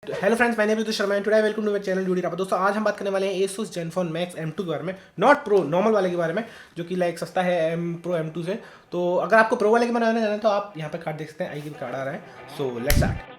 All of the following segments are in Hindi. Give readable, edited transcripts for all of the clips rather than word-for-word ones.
हेलो फ्रेंड्स, मैंने अभी Sharma today welcome to my channel duty रापा। दोस्तों आज हम बात करने वाले हैं Asus Zenfone Max M2 के बारे में, नॉट प्रो, नॉर्मल वाले के बारे में, जो कि लाइक सस्ता है M Pro M2 से। तो अगर आपको प्रो वाले के बनाने जाना है तो आप यहाँ पे कार्ड देख सकते हैं, आई कार्ड आ रहा है। So let's start.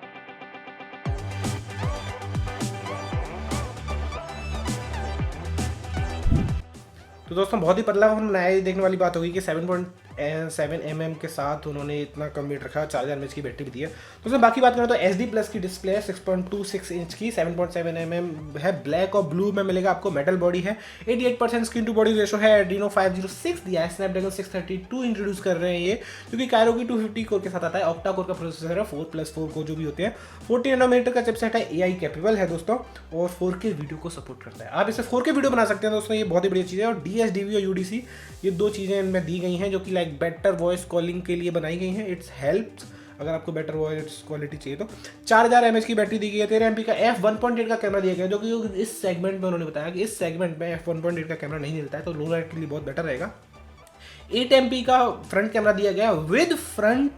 तो दोस्तों बहुत ही पतला फोन बनाया है। देखने वाली बात होगी कि 7.7 mm के साथ उन्होंने इतना कम वेट रखा, 4000 mAh की बैटरी भी दी है। दोस्तों बाकी बात करें तो SD प्लस की डिस्प्ले है, 6.26 इंच की, 7.7 mm है, ब्लैक और ब्लू में मिलेगा आपको। मेटल बॉडी है, 88% स्क्रीन टू बॉडी रेशो है, Adreno 506 दिया है, स्नैपड्रैगन 632 इंट्रोड्यूस कर रहे हैं ये, क्योंकि कायरो की 250 कोर के साथ आता है। ऑक्टा कोर का प्रोसेसर है, 4+4 कोर जो भी होते हैं। 40 नैनोमीटर का चिपसेट है, AI कैपेबल है दोस्तों, और 4K वीडियो को सपोर्ट करता है। आप इसे 4K वीडियो बना सकते हैं दोस्तों, ये बहुत ही बढ़िया चीज़ है। और DSDV और UDC ये दो चीज़ें इनमें दी गई हैं जो कि लाइक बेटर वॉइस कॉलिंग के लिए बनाई गई हैं। इट्स हेल्प्स अगर आपको बेटर वॉइस क्वालिटी चाहिए तो। 4000 mAh की बैटरी दी गई है, 13 MP का f1.8 का कैमरा दिया गया है, जो कि इस सेगमेंट में उन्होंने बताया कि इस सेगमेंट में f1.8 का कैमरा नहीं मिलता है, तो लो लाइट के लिए बहुत बेटर रहेगा। 8 MP का फ्रंट कैमरा दिया गया विद फ्रंट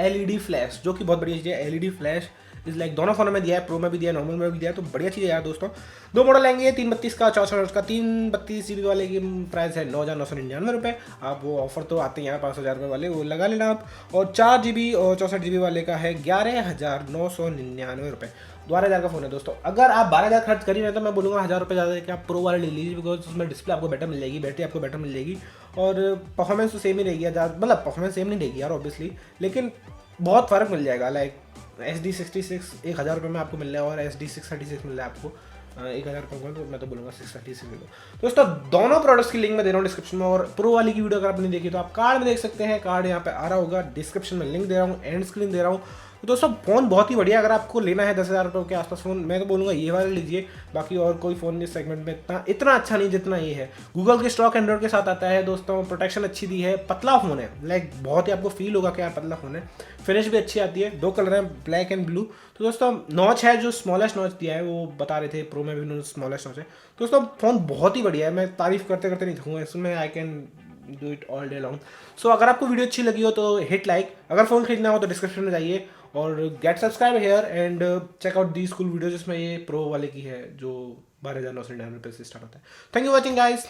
LED फ्लैश, जो कि बहुत बढ़िया चीज़ है। LED फ्लैश इस लाइक दोनों फोनों में दिया है, प्रो में भी दिया है, नॉर्मल में भी दिया है, तो बढ़िया चीज़ है यार दोस्तों। दो मॉडल आएंगे, 332 का 64 का। 332 GB वाले की प्राइस है 9,999 आप वो ऑफर तो आते हैं यहाँ 5,000 रुपये वाले, वो लगा लेना आप। और 4 GB और 64 GB वाले का है 11,999 12,000 का फोन है दोस्तों। अगर आप 12,000 खर्च कर ही रहे तो मैं बोलूँगा 1,000 रुपये ज़्यादा कि आप प्रो वाले ले लीजिए, बिकॉज उसमें डिस्प्ले आपको बेटर मिल जाएगी, बैटरी आपको बेटर मिल जाएगी, और परफॉर्मेंस तो सेम ही रहेगी। मतलब परफॉर्मेंस सेम नहीं रहेगी यार ऑब्वियसली, लेकिन बहुत फ़र्क मिल जाएगा। लाइक SD66 1,000 रुपये में आपको मिल रहा है, और SD636 मिल रहा है आपको 1,000 रुपये में, तो मैं तो बोलूँगा 636 ले लो दोस्तों। दोनों प्रोडक्ट्स की लिंक मैं दे रहा हूँ डिस्क्रिप्शन में, और प्रो वाली की वीडियो अगर आपने देखी तो आप कार्ड में देख सकते हैं, कार्ड यहाँ पे आ रहा होगा, डिस्क्रिप्शन में लिंक दे रहा हूँ, एंड स्क्रीन दे रहा हूँ। तो दोस्तों फ़ोन बहुत ही बढ़िया, अगर आपको लेना है 10,000 रुपये के आसपास फ़ोन, मैं तो बोलूँगा ये वाला लीजिए। बाकी और कोई फ़ोन इस सेगमेंट में इतना अच्छा नहीं जितना ये है। गूगल के स्टॉक एंड्रॉइड के साथ आता है दोस्तों, प्रोटेक्शन अच्छी दी है, पतला फ़ोन है, लाइक बहुत ही आपको फील होगा कि यार पतला फ़ोन है। फिनिश भी अच्छी आती है, दो कलर हैं, ब्लैक एंड ब्लू। तो दोस्तों नॉच है, जो स्मॉलेस्ट नॉच दिया है, वो बता रहे थे प्रो में भी उन्होंने स्मॉलेस्ट नॉच है। दोस्तों फ़ोन बहुत ही बढ़िया है, मैं तारीफ करते करते नहीं थकूँगा इसमें, I can do it all day long. So अगर आपको वीडियो अच्छी लगी हो तो हिट लाइक, अगर फ़ोन खरीदना हो तो डिस्क्रिप्शन में जाइए और get subscribe here and check out the school video, जिसमें ये प्रो वाले की है जो 12,999 रुपये से स्टार्ट होता है। Thank you watching guys.